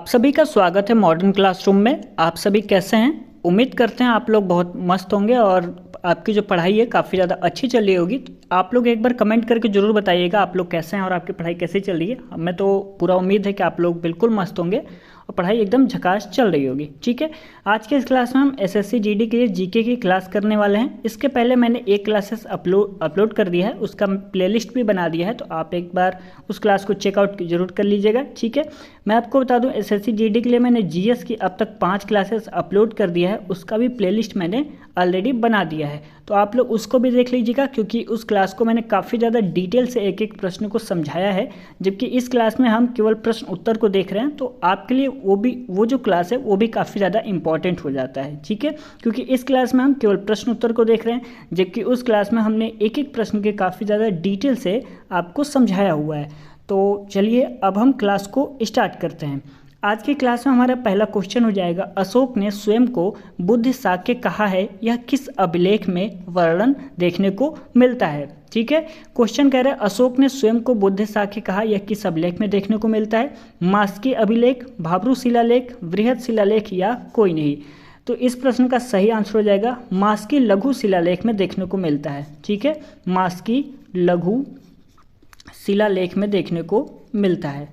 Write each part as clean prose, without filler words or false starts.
सभी का स्वागत है मॉडर्न क्लासरूम में। आप सभी कैसे हैं? उम्मीद करते हैं आप लोग बहुत मस्त होंगे और आपकी जो पढ़ाई है काफ़ी ज़्यादा अच्छी चल रही होगी। आप लोग एक बार कमेंट करके ज़रूर बताइएगा आप लोग कैसे हैं और आपकी पढ़ाई कैसी चल रही है। हमें तो पूरा उम्मीद है कि आप लोग बिल्कुल मस्त होंगे और पढ़ाई एकदम झकास चल रही होगी। ठीक है, आज के इस क्लास में हम एसएससी जीडी के लिए जीके की क्लास करने वाले हैं। इसके पहले मैंने एक क्लासेस अपलोड कर दिया है, उसका प्लेलिस्ट भी बना दिया है, तो आप एक बार उस क्लास को चेकआउट जरूर कर लीजिएगा। ठीक है, मैं आपको बता दूं एसएससी जीडी के लिए मैंने जीएस की अब तक 5 क्लासेस अपलोड कर दिया है, उसका भी प्लेलिस्ट मैंने ऑलरेडी बना दिया है, तो आप लोग उसको भी देख लीजिएगा क्योंकि उस क्लास को मैंने काफ़ी ज़्यादा डिटेल से एक एक प्रश्न को समझाया है। जबकि इस क्लास में हम केवल प्रश्न उत्तर को देख रहे हैं, तो आपके लिए वो जो क्लास है वो भी काफ़ी ज़्यादा इंपॉर्टेंट हो जाता है। ठीक है, क्योंकि इस क्लास में हम केवल प्रश्न उत्तर को देख रहे हैं, जबकि उस क्लास में हमने एक एक प्रश्न के काफ़ी ज़्यादा डिटेल से आपको समझाया हुआ है। तो चलिए अब हम क्लास को स्टार्ट करते हैं। आज की क्लास में हमारा पहला क्वेश्चन हो जाएगा, अशोक ने स्वयं को बुद्ध शाक्य कहा है, यह किस अभिलेख में वर्णन देखने को मिलता है। ठीक है, क्वेश्चन कह रहा है अशोक ने स्वयं को बुद्ध शाक्य कहा, यह किस अभिलेख में देखने को मिलता है। मास्की अभिलेख, भाब्रू शिलालेख, वृहद शिलालेख या कोई नहीं। तो इस प्रश्न का सही आंसर हो जाएगा मास्की लघु शिलालेख में देखने को मिलता है। ठीक है, मास्की लघु शिलालेख में देखने को मिलता है।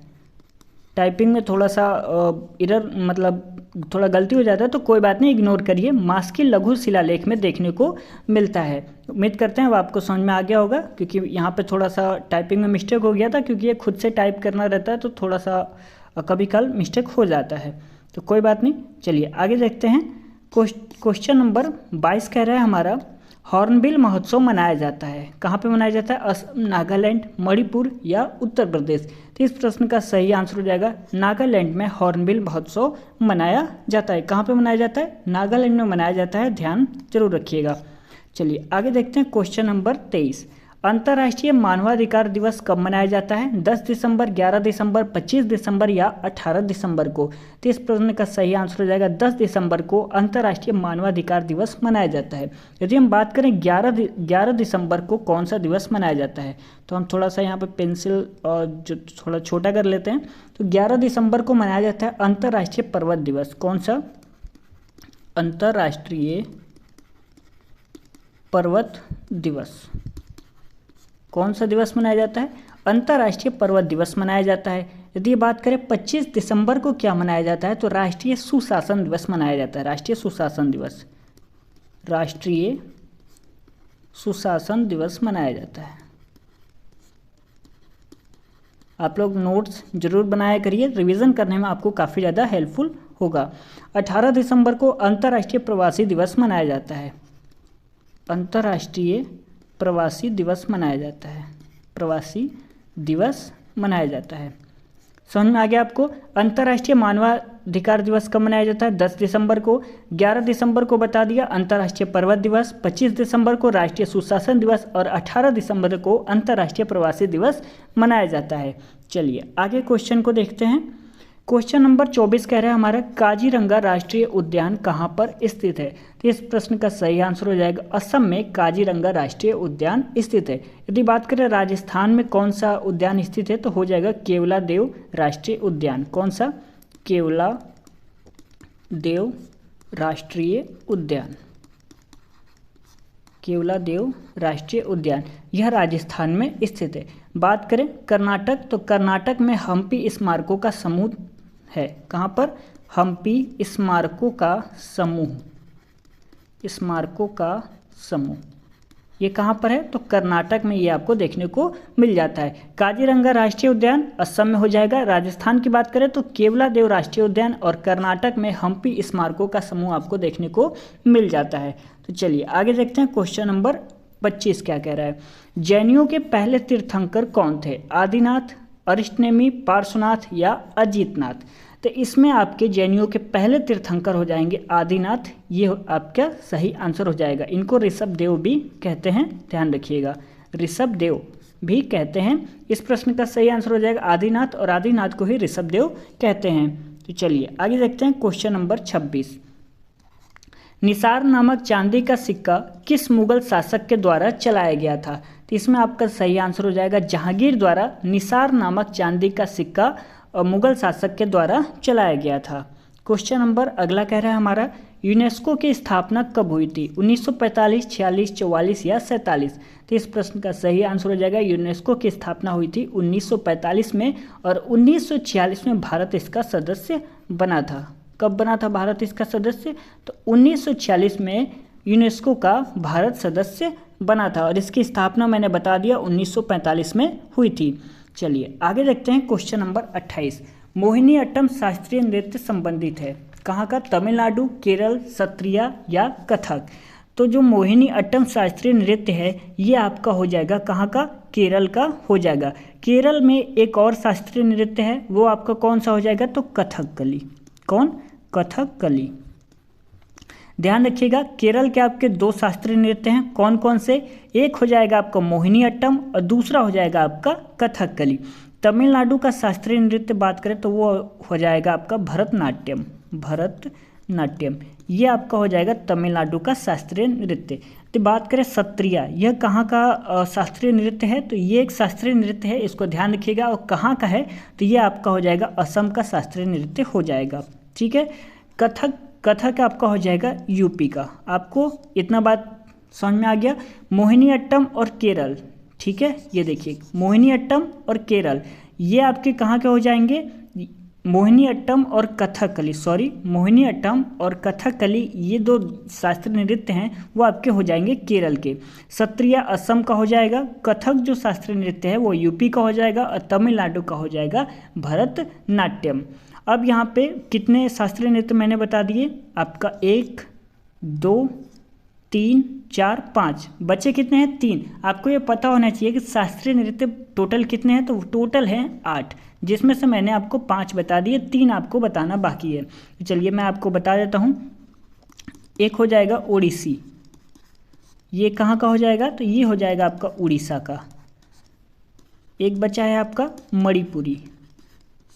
टाइपिंग में थोड़ा सा इरर मतलब थोड़ा गलती हो जाता है, तो कोई बात नहीं, इग्नोर करिए। मास्की लघु शिलालेख में देखने को मिलता है। उम्मीद करते हैं अब आपको समझ में आ गया होगा, क्योंकि यहाँ पे थोड़ा सा टाइपिंग में मिस्टेक हो गया था, क्योंकि ये खुद से टाइप करना रहता है तो थोड़ा सा कभी कल मिस्टेक हो जाता है, तो कोई बात नहीं। चलिए आगे देखते हैं। क्वेश्चन नंबर 22 कह रहा है हमारा, हॉर्नबिल महोत्सव मनाया जाता है, कहाँ पे मनाया जाता है? असम, नागालैंड, मणिपुर या उत्तर प्रदेश। तो इस प्रश्न का सही आंसर हो जाएगा नागालैंड में हॉर्नबिल महोत्सव मनाया जाता है। कहाँ पे मनाया जाता है? नागालैंड में मनाया जाता है, ध्यान जरूर रखिएगा। चलिए आगे देखते हैं। क्वेश्चन नंबर 23, अंतर्राष्ट्रीय मानवाधिकार दिवस कब मनाया जाता है? 10 दिसंबर, 11 दिसंबर, 25 दिसंबर या 18 दिसंबर को। तो इस प्रश्न का सही आंसर हो जाएगा 10 दिसंबर को अंतर्राष्ट्रीय मानवाधिकार दिवस मनाया जाता है। यदि हम बात करें 11 दिसंबर को कौन सा दिवस मनाया जाता है, तो हम थोड़ा सा यहाँ पे पेंसिल जो थोड़ा छोटा कर लेते हैं। तो 11 दिसंबर को मनाया जाता है अंतर्राष्ट्रीय पर्वत दिवस। कौन सा? अंतर्राष्ट्रीय पर्वत दिवस। कौन सा दिवस मनाया जाता है? अंतर्राष्ट्रीय पर्वत दिवस मनाया जाता है। यदि बात करें 25 दिसंबर को क्या मनाया जाता है, तो राष्ट्रीय सुशासन दिवस मनाया जाता है। राष्ट्रीय सुशासन दिवस, राष्ट्रीय सुशासन दिवस मनाया जाता है। आप लोग नोट्स जरूर बनाया करिए, रिवीजन करने में आपको काफ़ी ज़्यादा हेल्पफुल होगा। 18 दिसंबर को अंतर्राष्ट्रीय प्रवासी दिवस मनाया जाता है। अंतर्राष्ट्रीय प्रवासी दिवस मनाया जाता है। प्रवासी दिवस मनाया जाता है। समझ में आ गया आपको? अंतर्राष्ट्रीय मानवाधिकार दिवस कब मनाया जाता है? 10 दिसंबर को। 11 दिसंबर को बता दिया अंतर्राष्ट्रीय पर्वत दिवस, 25 दिसंबर को राष्ट्रीय सुशासन दिवस और 18 दिसंबर को अंतर्राष्ट्रीय प्रवासी दिवस मनाया जाता है। चलिए आगे क्वेश्चन को देखते हैं। क्वेश्चन नंबर 24 कह रहा है हमारा, काजीरंगा राष्ट्रीय उद्यान कहाँ पर स्थित है? तो इस प्रश्न का सही आंसर हो जाएगा असम में काजीरंगा राष्ट्रीय उद्यान स्थित है। यदि बात करें राजस्थान में कौन सा उद्यान स्थित है, तो हो जाएगा केवलादेव राष्ट्रीय उद्यान। कौन सा? केवलादेव राष्ट्रीय उद्यान। केवलादेव राष्ट्रीय उद्यान यह राजस्थान में स्थित है। बात करें कर्नाटक, तो कर्नाटक में हम्पी स्मारकों का समूह है। कहाँ पर? हम्पी स्मारकों का समूह। स्मारकों का समूह ये कहाँ पर है? तो कर्नाटक में ये आपको देखने को मिल जाता है। काजीरंगा राष्ट्रीय उद्यान असम में हो जाएगा। राजस्थान की बात करें तो केवलादेव राष्ट्रीय उद्यान और कर्नाटक में हम्पी स्मारकों का समूह आपको देखने को मिल जाता है। तो चलिए आगे देखते हैं। क्वेश्चन नंबर 25 क्या कह रहा है, जैनियों के पहले तीर्थंकर कौन थे? आदिनाथ, अरिष्टनेमी, पार्श्वनाथ या अजितनाथ। तो इसमें आपके जैनियों के पहले तीर्थंकर हो जाएंगे आदिनाथ। ये आपका सही आंसर हो जाएगा। इनको ऋषभदेव भी कहते हैं, ध्यान रखिएगा, ऋषभदेव भी कहते हैं। इस प्रश्न का सही आंसर हो जाएगा आदिनाथ, और आदिनाथ को ही ऋषभदेव कहते हैं। तो चलिए आगे देखते हैं। क्वेश्चन नंबर 26, निसार नामक चांदी का सिक्का किस मुगल शासक के द्वारा चलाया गया था? तो इसमें आपका सही आंसर हो जाएगा जहांगीर द्वारा निसार नामक चांदी का सिक्का मुगल शासक के द्वारा चलाया गया था। क्वेश्चन नंबर अगला कह रहा है हमारा, यूनेस्को की स्थापना कब हुई थी? 1945, 46, 44 या 47? तो इस प्रश्न का सही आंसर हो जाएगा यूनेस्को की स्थापना हुई थी 1945 में, और 1946 में भारत इसका सदस्य बना था। कब बना था भारत इसका सदस्य? तो 1946 में यूनेस्को का भारत सदस्य बना था, और इसकी स्थापना मैंने बता दिया 1945 में हुई थी। चलिए आगे देखते हैं क्वेश्चन नंबर 28। मोहिनी अट्टम शास्त्रीय नृत्य संबंधित है कहाँ का? तमिलनाडु, केरल, सत्रिया या कथक? तो जो मोहिनी अट्टम शास्त्रीय नृत्य है ये आपका हो जाएगा कहाँ का? केरल का हो जाएगा। केरल में एक और शास्त्रीय नृत्य है, वो आपका कौन सा हो जाएगा? तो कथकली। कौन? कथकली। ध्यान रखिएगा, केरल के आपके दो शास्त्रीय नृत्य हैं, कौन कौन से? एक हो जाएगा आपका मोहिनी अट्टम और दूसरा हो जाएगा आपका कथकली। तमिलनाडु का शास्त्रीय नृत्य बात करें तो वो हो जाएगा आपका भरतनाट्यम। भरतनाट्यम ये आपका हो जाएगा तमिलनाडु का शास्त्रीय नृत्य। तो बात करें सत्रिया, यह कहाँ का शास्त्रीय नृत्य है? तो ये एक शास्त्रीय नृत्य है, इसको ध्यान रखिएगा। और कहाँ का है? तो ये आपका हो जाएगा असम का शास्त्रीय नृत्य हो जाएगा। ठीक है। कथक आपका हो जाएगा यूपी का। आपको इतना बात समझ में आ गया? मोहिनी अट्टम और केरल, ठीक है, ये देखिए मोहिनी अट्टम और केरल ये आपके कहाँ के हो जाएंगे? मोहिनी अट्टम और कथकली, मोहिनी अट्टम और कथकली ये दो शास्त्रीय नृत्य हैं वो आपके हो जाएंगे केरल के। सत्रिया असम का हो जाएगा, कथक जो शास्त्रीय नृत्य है वो यूपी का हो जाएगा, और तमिलनाडु का हो जाएगा भरतनाट्यम। अब यहाँ पे कितने शास्त्रीय नृत्य मैंने बता दिए आपका? 1 2 3 4 5, बचे कितने हैं? 3। आपको ये पता होना चाहिए कि शास्त्रीय नृत्य टोटल कितने हैं, तो टोटल हैं 8, जिसमें से मैंने आपको 5 बता दिए, 3 आपको बताना बाकी है। तो चलिए मैं आपको बता देता हूँ। एक हो जाएगा ओडिसी, ये कहाँ का हो जाएगा? तो ये हो जाएगा आपका उड़ीसा का। एक बचा है आपका मणिपुरी,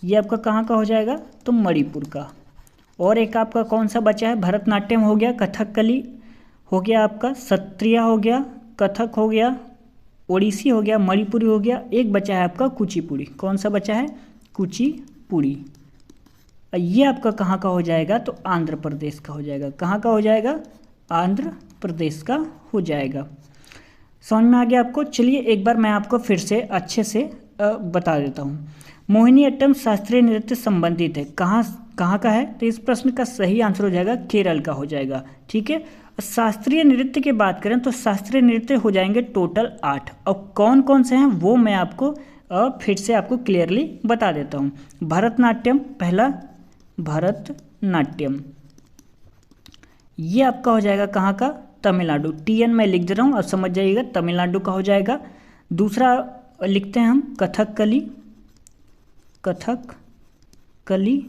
ये आपका कहाँ का हो जाएगा? तो मणिपुर का। और एक आपका कौन सा बचा है? भरतनाट्यम हो गया, कथकली हो गया, आपका सत्रिया हो गया, कथक हो गया, ओडिसी हो गया, मणिपुरी हो गया। एक बचा है आपका कुचिपुड़ी। कौन सा बचा है? कुचिपुड़ी। ये आपका कहाँ का हो जाएगा? तो आंध्र प्रदेश का हो जाएगा। कहाँ का हो जाएगा? आंध्र प्रदेश का हो जाएगा। समझ में आ गया आपको? चलिए एक बार मैं आपको फिर से अच्छे से बता देता हूँ। मोहिनी अट्टम शास्त्रीय नृत्य संबंधित है कहाँ का है? तो इस प्रश्न का सही आंसर हो जाएगा केरल का हो जाएगा। ठीक है। शास्त्रीय नृत्य की बात करें तो शास्त्रीय नृत्य हो जाएंगे टोटल 8, और कौन कौन से हैं वो मैं आपको फिर से आपको क्लियरली बता देता हूँ। भरतनाट्यम पहला, भरतनाट्यम ये आपका हो जाएगा कहाँ का? तमिलनाडु। TN मैं लिख दे रहा हूँ और समझ जाइएगा, तमिलनाडु का हो जाएगा। दूसरा लिखते हैं हम कथकली। कथकली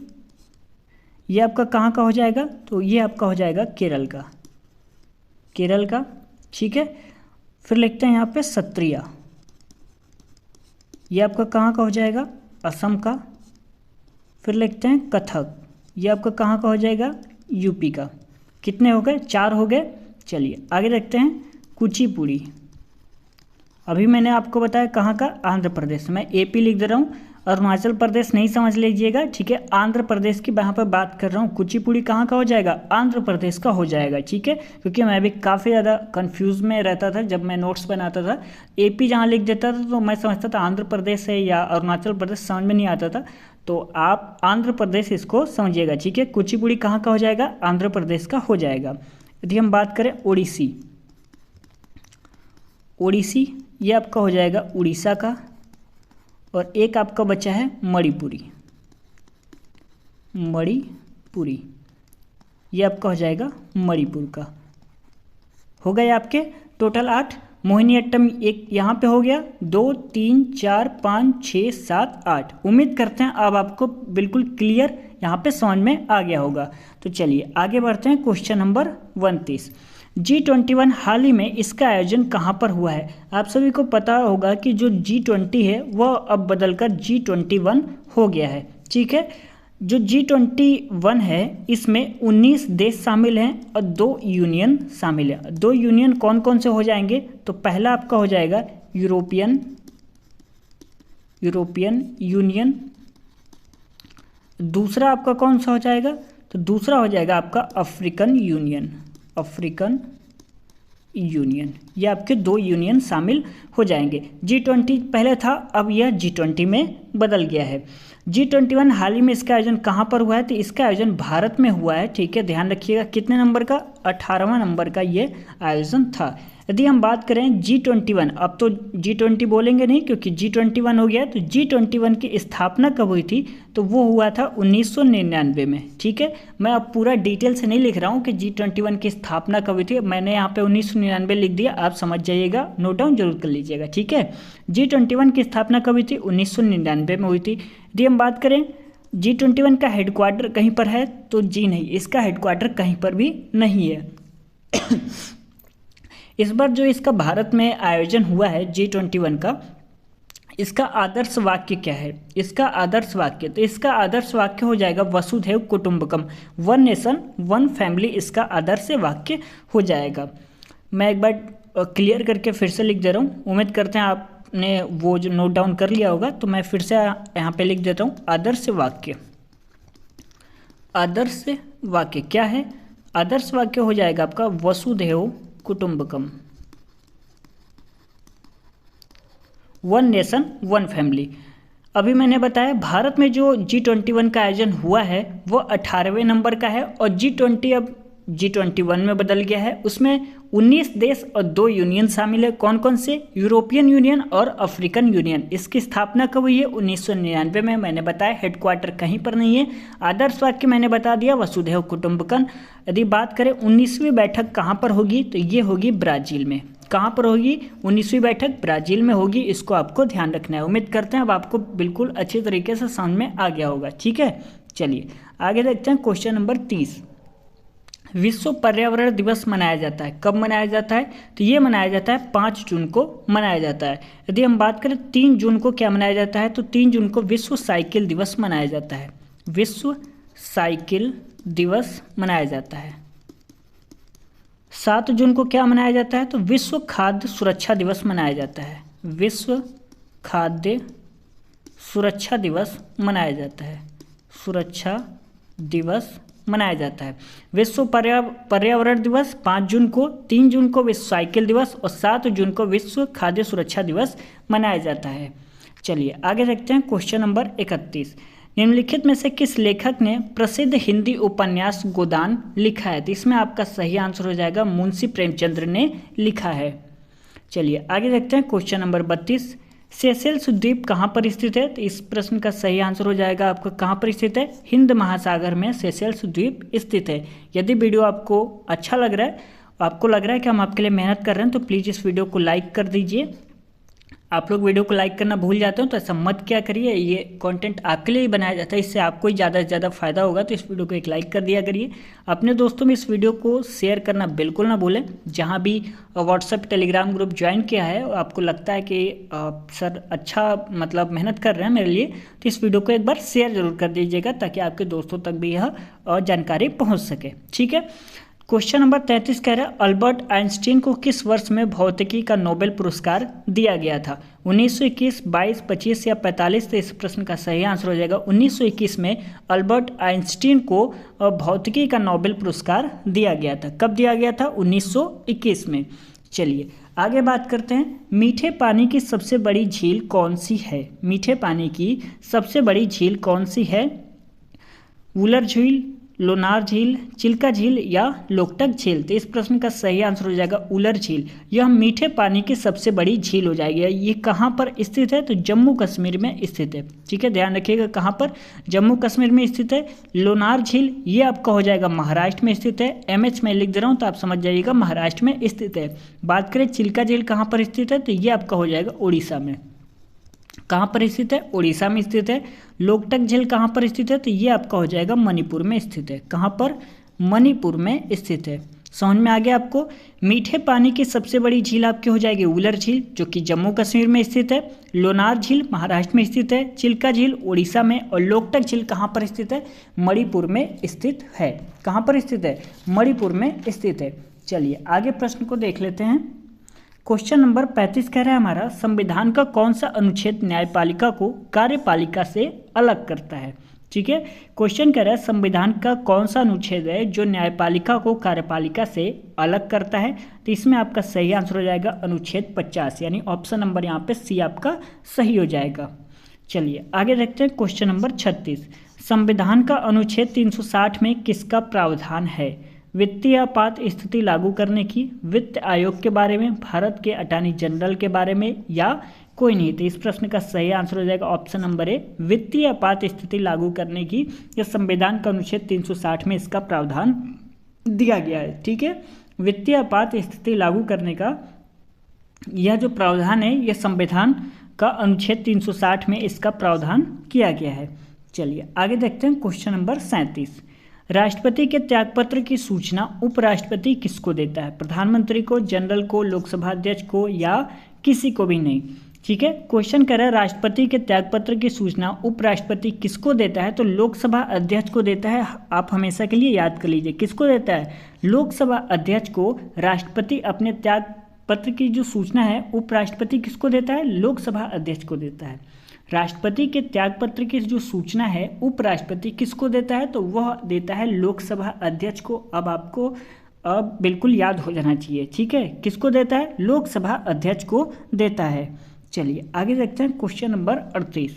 ये आपका कहाँ का हो जाएगा? तो ये आपका हो जाएगा केरल का। केरल का, ठीक है। फिर लिखते हैं यहाँ पे सत्रिया, ये आपका कहाँ का हो जाएगा? असम का। फिर लिखते हैं कथक, ये आपका कहाँ का हो जाएगा? यूपी का। कितने हो गए? 4 हो गए। चलिए आगे देखते हैं कुचिपुड़ी। अभी मैंने आपको बताया कहाँ का? आंध्र प्रदेश। मैं AP लिख दे रहा हूँ, अरुणाचल प्रदेश नहीं समझ लीजिएगा, ठीक है। आंध्र प्रदेश की यहाँ पर बात कर रहा हूँ। कुचिपुड़ी कहाँ का हो जाएगा? आंध्र प्रदेश का हो जाएगा, ठीक है। क्योंकि मैं भी काफ़ी ज़्यादा कंफ्यूज में रहता था जब मैं नोट्स बनाता था। AP जहाँ लिख देता था तो मैं समझता था आंध्र प्रदेश है या अरुणाचल प्रदेश, समझ में नहीं आता था। तो आप आंध्र प्रदेश इसको समझिएगा, ठीक है। कुचिपुड़ी कहाँ का हो जाएगा? आंध्र प्रदेश का हो जाएगा। यदि हम बात करें ओडिसी, ओडिसी ये आपका हो जाएगा उड़ीसा का। और एक आपका बचा है मणिपुरी। मणिपुरी ये आपका हो जाएगा मणिपुर का। हो गए आपके टोटल 8। मोहिनी अट्टम एक यहाँ पे हो गया, 2 3 4 5 6 7 8। उम्मीद करते हैं अब आपको बिल्कुल क्लियर यहाँ पे समझ में आ गया होगा। तो चलिए आगे बढ़ते हैं। Question number 29। G21 हाल ही में इसका आयोजन कहाँ पर हुआ है? आप सभी को पता होगा कि जो G20 है वह अब बदलकर G21 हो गया है, ठीक है। जो G21 है इसमें 19 देश शामिल हैं और 2 यूनियन शामिल है। 2 यूनियन कौन कौन से हो जाएंगे? तो पहला आपका हो जाएगा यूरोपियन यूनियन, दूसरा आपका कौन सा हो जाएगा? तो दूसरा हो जाएगा आपका अफ्रीकन यूनियन। अफ्रीकन यूनियन, ये आपके 2 यूनियन शामिल हो जाएंगे। G20 पहले था, अब यह G20 में बदल गया है। G21 हाल ही में इसका आयोजन कहाँ पर हुआ है? तो इसका आयोजन भारत में हुआ है। ठीक है, ध्यान रखिएगा। कितने नंबर का? 18वां नंबर का ये आयोजन था। यदि हम बात करें G21, अब तो G20 बोलेंगे नहीं क्योंकि G21 हो गया। तो G21 की स्थापना कब हुई थी? तो वो हुआ था 1999 में। ठीक है, मैं अब पूरा डिटेल से नहीं लिख रहा हूँ कि G21 की स्थापना कब हुई थी, मैंने यहाँ पे 1999 लिख दिया, आप समझ जाइएगा, नोट डाउन जरूर कर लीजिएगा। ठीक है, G21 की स्थापना कब हुई थी? 1999 में हुई थी। यदि हम बात करें G21 का हेडक्वार्टर कहीं पर है? तो जी नहीं, इसका हेडक्वार्टर कहीं पर भी नहीं है। इस बार जो इसका भारत में आयोजन हुआ है G21 का, इसका आदर्श वाक्य क्या है? इसका आदर्श वाक्य, तो इसका आदर्श वाक्य हो जाएगा वसुधैव कुटुंबकम, वन नेशन वन फैमिली, इसका आदर्श वाक्य हो जाएगा। मैं एक बार क्लियर करके फिर से लिख दे रहा हूँ, उम्मीद करते हैं आपने वो जो नोट डाउन कर लिया होगा। तो मैं फिर से यहाँ पे लिख देता हूँ, आदर्श वाक्य। आदर्श वाक्य क्या है? आदर्श वाक्य हो जाएगा आपका वसुधैव कुटुंबकम, वन नेशन वन फैमिली। अभी मैंने बताया भारत में जो G21 का आयोजन हुआ है वो 18वें नंबर का है, और G20 अब G21 में बदल गया है। उसमें 19 देश और 2 यूनियन शामिल है। कौन कौन से? यूरोपियन यूनियन और अफ्रीकन यूनियन। इसकी स्थापना कब हुई है? 1999 में। मैंने बताया हेडक्वार्टर कहीं पर नहीं है। आदर्श वाक्य मैंने बता दिया, वसुधैव कुटुंबकम। यदि बात करें 19वीं बैठक कहाँ पर होगी, तो ये होगी ब्राज़ील में। कहाँ पर होगी? 19वीं बैठक ब्राज़ील में होगी। इसको आपको ध्यान रखना है। उम्मीद करते हैं अब आपको बिल्कुल अच्छी तरीके से समझ में आ गया होगा। ठीक है, चलिए आगे देखते हैं। क्वेश्चन नंबर 30, विश्व पर्यावरण दिवस मनाया जाता है। कब मनाया जाता है? तो ये मनाया जाता है 5 जून को मनाया जाता है। यदि हम बात करें 3 जून को क्या मनाया जाता है, तो 3 जून को विश्व साइकिल दिवस मनाया जाता है। विश्व साइकिल दिवस मनाया जाता है। 7 जून को क्या मनाया जाता है? तो विश्व खाद्य सुरक्षा दिवस मनाया जाता है। विश्व खाद्य सुरक्षा दिवस मनाया जाता है। सुरक्षा दिवस मनाया जाता है। विश्व पर्यावरण दिवस 5 जून को, 3 जून को विश्व साइकिल दिवस और 7 जून को विश्व खाद्य सुरक्षा दिवस मनाया जाता है। चलिए आगे देखते हैं। क्वेश्चन नंबर 31, निम्नलिखित में से किस लेखक ने प्रसिद्ध हिंदी उपन्यास गोदान लिखा है? तो इसमें आपका सही आंसर हो जाएगा मुंशी प्रेमचंद्र ने लिखा है। चलिए आगे देखते हैं। क्वेश्चन नंबर 32, सेशेल्स द्वीप कहाँ पर स्थित है? तो इस प्रश्न का सही आंसर हो जाएगा आपका कहाँ पर स्थित है? हिंद महासागर में सेशेल्स द्वीप स्थित है। यदि वीडियो आपको अच्छा लग रहा है, आपको लग रहा है कि हम आपके लिए मेहनत कर रहे हैं, तो प्लीज़ इस वीडियो को लाइक कर दीजिए। आप लोग वीडियो को लाइक करना भूल जाते हो तो ऐसा मत क्या करिए, ये कंटेंट आपके लिए ही बनाया जाता है, इससे आपको ही ज़्यादा से ज़्यादा फायदा होगा। तो इस वीडियो को एक लाइक कर दिया करिए। अपने दोस्तों में इस वीडियो को शेयर करना बिल्कुल ना भूलें। जहाँ भी व्हाट्सएप टेलीग्राम ग्रुप ज्वाइन किया है और आपको लगता है कि सर अच्छा मतलब मेहनत कर रहे हैं मेरे लिए, तो इस वीडियो को एक बार शेयर जरूर कर दीजिएगा ताकि आपके दोस्तों तक भी यह जानकारी पहुँच सके। ठीक है, क्वेश्चन नंबर 33 कह रहा है अल्बर्ट आइंस्टीन को किस वर्ष में भौतिकी का नोबेल पुरस्कार दिया गया था? 1921, 22, 25 या 45? तो इस प्रश्न का सही आंसर हो जाएगा 1921 में अल्बर्ट आइंस्टीन को भौतिकी का नोबेल पुरस्कार दिया गया था। कब दिया गया था? 1921 में। चलिए आगे बात करते हैं। मीठे पानी की सबसे बड़ी झील कौन सी है? मीठे पानी की सबसे बड़ी झील कौन सी है? वुलर झील, लोनार झील, चिल्का झील या लोकटक झील? तो इस प्रश्न का सही आंसर हो जाएगा उलर झील। यह मीठे पानी की सबसे बड़ी झील हो जाएगी। ये कहाँ पर स्थित है? तो जम्मू कश्मीर में स्थित है। ठीक है, ध्यान रखिएगा कहाँ पर? जम्मू कश्मीर में स्थित है। लोनार झील ये आपका हो जाएगा महाराष्ट्र में स्थित है। MH में लिख दे रहा हूँ तो आप समझ जाइएगा महाराष्ट्र में स्थित है। बात करें चिल्का झील कहाँ पर स्थित है, तो ये आपका हो जाएगा उड़ीसा में। कहाँ पर स्थित है? उड़ीसा में स्थित है। लोकटक झील कहाँ पर स्थित है? तो ये आपका हो जाएगा मणिपुर में स्थित है। कहाँ पर? मणिपुर में स्थित है। समझ में आ गया आपको? मीठे पानी की सबसे बड़ी झील आपकी हो जाएगी उलर झील जो कि जम्मू कश्मीर में स्थित है। लोनार झील महाराष्ट्र में स्थित है। चिल्का झील उड़ीसा में। और लोकटक झील कहाँ पर स्थित है? मणिपुर में स्थित है। कहाँ पर स्थित है? मणिपुर में स्थित है। चलिए आगे प्रश्न को देख लेते हैं। क्वेश्चन नंबर 35 कह रहा है हमारा संविधान का कौन सा अनुच्छेद न्यायपालिका को कार्यपालिका से अलग करता है? ठीक है। क्वेश्चन कह रहा है संविधान का कौन सा अनुच्छेद है जो न्यायपालिका को कार्यपालिका से अलग करता है? तो इसमें आपका सही आंसर हो जाएगा अनुच्छेद 50, यानी ऑप्शन नंबर यहाँ पे सी आपका सही हो जाएगा। चलिए आगे देखते हैं क्वेश्चन नंबर 36। संविधान का अनुच्छेद 360 में किसका प्रावधान है? वित्तीय आपात स्थिति लागू करने की, वित्त आयोग के बारे में, भारत के अटॉर्नी जनरल के बारे में, या कोई नहीं? तो इस प्रश्न का सही आंसर हो जाएगा ऑप्शन नंबर ए, वित्तीय आपात स्थिति लागू करने की। यह संविधान का अनुच्छेद 360 में इसका प्रावधान दिया गया है। ठीक है, वित्तीय आपात स्थिति लागू करने का यह जो प्रावधान है यह संविधान का अनुच्छेद 360 में इसका प्रावधान किया गया है। चलिए आगे देखते हैं क्वेश्चन नंबर 37। राष्ट्रपति के त्यागपत्र की सूचना उपराष्ट्रपति किसको देता है? प्रधानमंत्री को, जनरल को, लोकसभा अध्यक्ष को, या किसी को भी नहीं? ठीक है, क्वेश्चन कह रहा है राष्ट्रपति के त्यागपत्र की सूचना उपराष्ट्रपति किसको देता है? तो लोकसभा अध्यक्ष को देता है। आप हमेशा के लिए याद कर लीजिए, किसको देता है? लोकसभा अध्यक्ष को राष्ट्रपति अपने त्याग पत्र की जो सूचना है उपराष्ट्रपति किसको देता है? लोकसभा अध्यक्ष को देता है। राष्ट्रपति के त्यागपत्र की जो सूचना है उपराष्ट्रपति किसको देता है? तो वह देता है लोकसभा अध्यक्ष को। अब आपको बिल्कुल याद हो जाना चाहिए। ठीक है, किसको देता है? लोकसभा अध्यक्ष को देता है। चलिए आगे देखते हैं क्वेश्चन नंबर 38।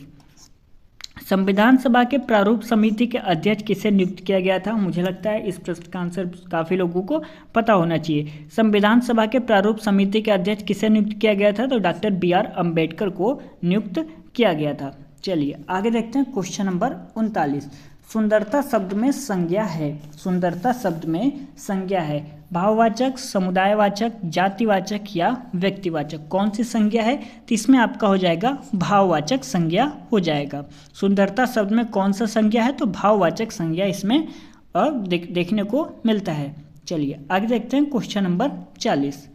संविधान सभा के प्रारूप समिति के अध्यक्ष किसे नियुक्त किया गया था? मुझे लगता है इस प्रश्न का आंसर काफ़ी लोगों को पता होना चाहिए। संविधान सभा के प्रारूप समिति के अध्यक्ष किसे नियुक्त किया गया था? तो डॉक्टर BR अम्बेडकर को नियुक्त किया गया था। चलिए आगे देखते हैं क्वेश्चन नंबर 39। सुंदरता शब्द में संज्ञा है। सुंदरता शब्द में संज्ञा है भाववाचक, समुदायवाचक, जातिवाचक या व्यक्तिवाचक? कौन सी संज्ञा है? तो इसमें आपका हो जाएगा भाववाचक संज्ञा हो जाएगा। सुंदरता शब्द में कौन सा संज्ञा है? तो भाववाचक संज्ञा इसमें देखने को मिलता है। चलिए आगे देखते हैं क्वेश्चन नंबर 40।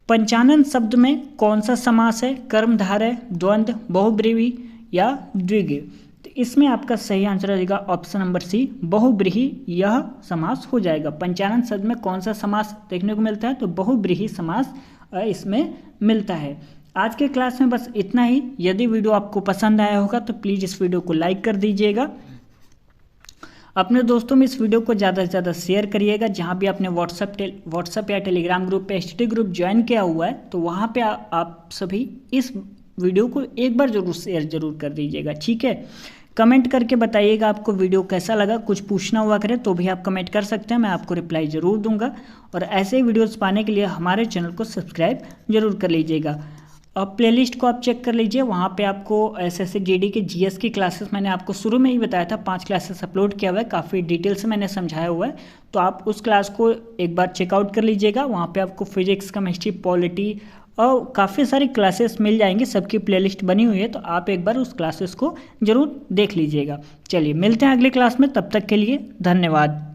पंचानन शब्द में कौन सा समास है? कर्मधारय, द्वंद्व, बहुब्रीहि या द्विगु? तो इसमें आपका सही आंसर हो जाएगा ऑप्शन नंबर सी, बहुब्रीहि यह समास हो जाएगा। पंचानन शब्द में कौन सा समास देखने को मिलता है? तो बहुब्रीहि समास इसमें मिलता है। आज के क्लास में बस इतना ही। यदि वीडियो आपको पसंद आया होगा तो प्लीज़ इस वीडियो को लाइक कर दीजिएगा। अपने दोस्तों में इस वीडियो को ज़्यादा से ज़्यादा शेयर करिएगा। जहाँ भी आपने व्हाट्सएप या टेलीग्राम ग्रुप पे STD ग्रुप ज्वाइन किया हुआ है तो वहाँ पे आप सभी इस वीडियो को एक बार जरूर शेयर जरूर कर दीजिएगा। ठीक है, कमेंट करके बताइएगा आपको वीडियो कैसा लगा। कुछ पूछना हुआ करे तो भी आप कमेंट कर सकते हैं, मैं आपको रिप्लाई ज़रूर दूंगा। और ऐसे ही वीडियोस पाने के लिए हमारे चैनल को सब्सक्राइब जरूर कर लीजिएगा। अब प्लेलिस्ट को आप चेक कर लीजिए, वहाँ पे आपको SSC GD के GS की क्लासेस मैंने आपको शुरू में ही बताया था, 5 क्लासेस अपलोड किया हुआ है, काफ़ी डिटेल से मैंने समझाया हुआ है। तो आप उस क्लास को एक बार चेकआउट कर लीजिएगा। वहाँ पे आपको फिजिक्स, केमिस्ट्री, पॉलिटी और काफ़ी सारी क्लासेस मिल जाएंगी, सबकी प्लेलिस्ट बनी हुई है। तो आप एक बार उस क्लासेस को ज़रूर देख लीजिएगा। चलिए मिलते हैं अगली क्लास में, तब तक के लिए धन्यवाद।